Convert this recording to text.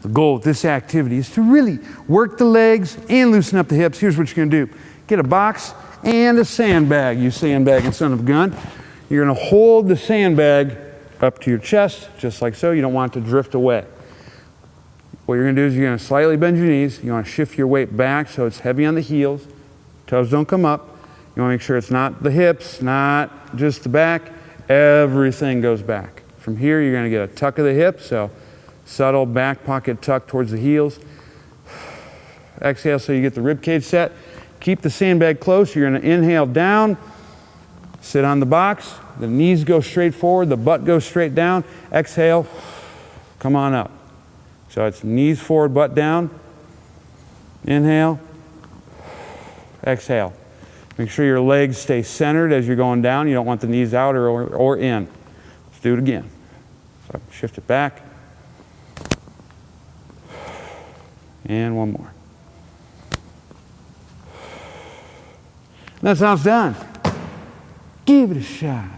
The goal with this activity is to really work the legs and loosen up the hips. Here's what you're going to do. Get a box and a sandbag. You sandbagging son of a gun. You're going to hold the sandbag up to your chest, just like so. You don't want it to drift away. What you're going to do is you're going to slightly bend your knees. You want to shift your weight back so it's heavy on the heels. Toes don't come up. You want to make sure it's not the hips, not just the back. Everything goes back. From here, you're going to get a tuck of the hips, so subtle back pocket tuck towards the heels. Exhale so you get the rib cage set. Keep the sandbag close. You're going to inhale down, sit on the box. The knees go straight forward, the butt goes straight down. Exhale, come on up. So it's knees forward, butt down. Inhale, exhale. Make sure your legs stay centered as you're going down. You don't want the knees out or in. Let's do it again. So shift it back. And one more. That's how it's done. Give it a shot.